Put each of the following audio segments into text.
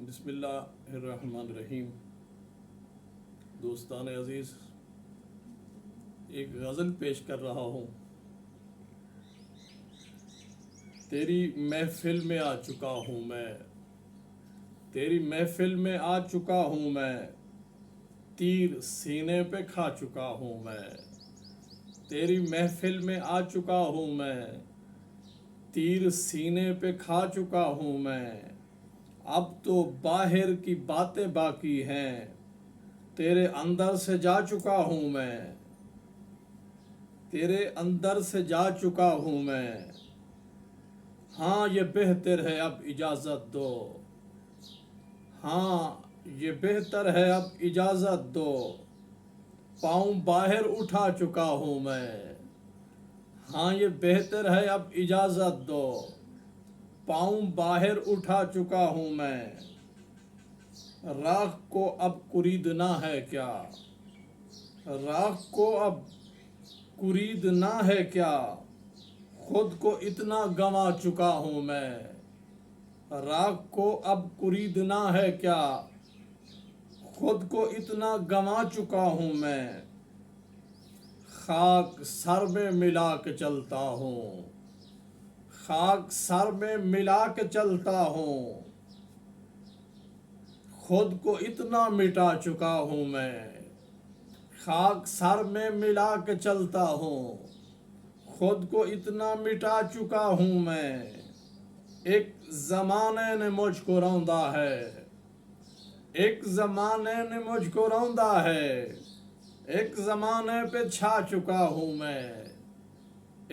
بسم اللہ الرحمن الرحیم. دوستان عزیز، ایک غزل پیش کر رہا ہوں. تیری محفل میں آ چکا ہوں میں، تیری محفل میں آ چکا ہوں میں، تیر سینے پہ کھا چکا ہوں میں. تیری محفل میں آ چکا ہوں میں، تیر سینے پہ کھا چکا ہوں میں. اب تو باہر کی باتیں باقی ہیں، تیرے اندر سے جا چکا ہوں میں، تیرے اندر سے جا چکا ہوں میں. ہاں یہ بہتر ہے اب اجازت دو، ہاں یہ بہتر ہے اب اجازت دو. پاؤں باہر اٹھا چکا ہوں میں، ہاں یہ بہتر ہے اب اجازت دو. پاؤں باہر اٹھا چکا ہوں میں. راہ کو اب کوریدنا ہے کیا، راہ کو اب کوریدنا ہے کیا. خود کو اتنا گنوا چکا ہوں میں. راہ کو اب کوریدنا ہے کیا، خود کو اتنا گنوا چکا ہوں میں. خاک سر میں ملا کے چلتا ہوں، خاک سر میں ملا کے چلتا ہوں. خود کو اتنا مٹا چکا ہوں میں. خاک سر میں ملا کے چلتا ہوں، خود کو اتنا مٹا چکا ہوں میں. ایک زمانے نے مجھ کو روندا ہے، ایک زمانے نے مجھ کو روندا ہے. ایک زمانے پہ چھا چکا ہوں میں،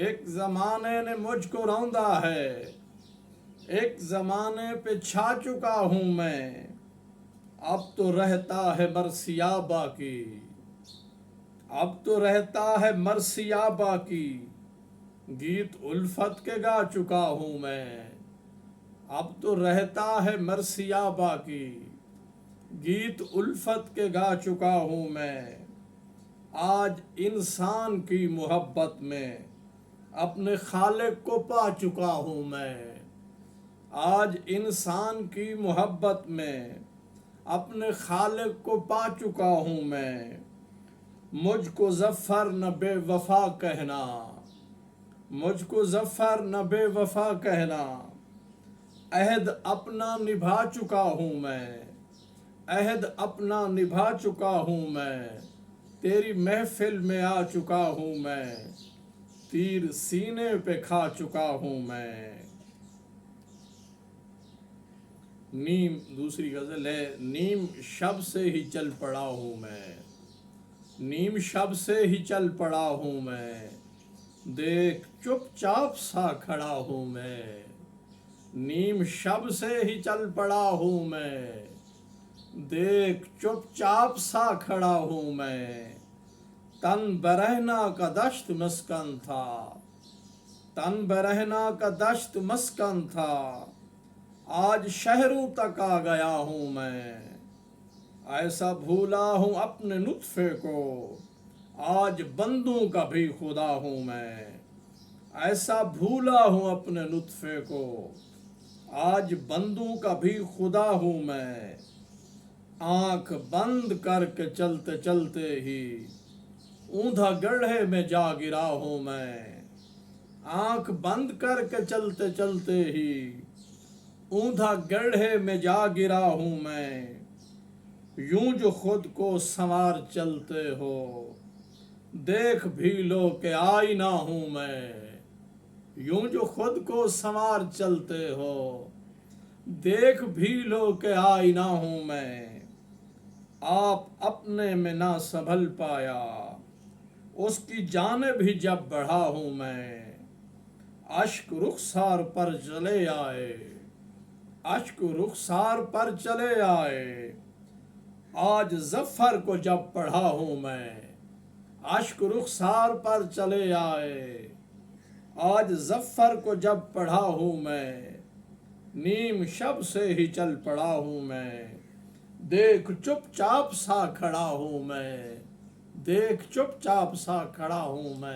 ایک زمانے نے مجھ کو روندا ہے. ایک زمانے پہ چھا چکا ہوں میں. اب تو رہتا ہے مرثیہ باقی، اب تو رہتا ہے مرثیہ باقی. گیت الفت کے گا چکا ہوں میں، اب تو رہتا ہے مرثیہ باقی. گیت الفت کے گا چکا ہوں میں. آج انسان کی محبت میں اپنے خالق کو پا چکا ہوں میں. آج انسان کی محبت میں اپنے خالق کو پا چکا ہوں میں. مجھ کو ظفر نہ بے وفا کہنا، مجھ کو ظفر نہ بے وفا کہنا. عہد اپنا نبھا چکا ہوں میں، عہد اپنا نبھا چکا ہوں میں. تیری محفل میں آ چکا ہوں میں، تیر سینے پہ کھا چکا ہوں میں. دوسری غزل ہے. نیم شب سے ہی چل پڑا ہوں میں، نیم شب سے ہی چل پڑا ہوں میں. دیکھ چپ چاپ سا کھڑا ہوں میں، نیم شب سے ہی چل پڑا ہوں میں. دیکھ چپ چاپ سا کھڑا ہوں میں. تن برہنہ کا دشت مسکن تھا، تن برہنہ کا دشت مسکن تھا. آج شہروں تک آ گیا ہوں میں. ایسا بھولا ہوں اپنے نطفے کو، آج بندوں کا بھی خدا ہوں میں. ایسا بھولا ہوں اپنے نطفے کو، آج بندوں کا بھی خدا ہوں میں. آنکھ بند کر کے چلتے چلتے ہی اوندھا گڑھے میں جا گرا ہوں میں. آنکھ بند کر کے چلتے چلتے ہی اوندھا گڑھے میں جا گرا ہوں میں. یوں جو خود کو سنوار چلتے ہو، دیکھ بھی لو کہ آئینہ ہوں میں. یوں جو خود کو سنوار چلتے ہو، دیکھ بھی لو کہ آئینہ ہوں میں. آپ اپنے میں نہ سنبھل پایا، اس کی جانب ہی جب بڑھا ہوں میں. اشک رخسار پر چلے آئے، اشک رخسار پر چلے آئے. آج ظفر کو جب پڑھا ہوں میں، اشک رخسار پر چلے آئے. آج ظفر کو جب پڑھا ہوں میں، نیم شب سے ہی چل پڑا ہوں میں. دیکھ چپ چاپ سا کھڑا ہوں میں، دیکھ چپ چاپ سا کھڑا ہوں میں.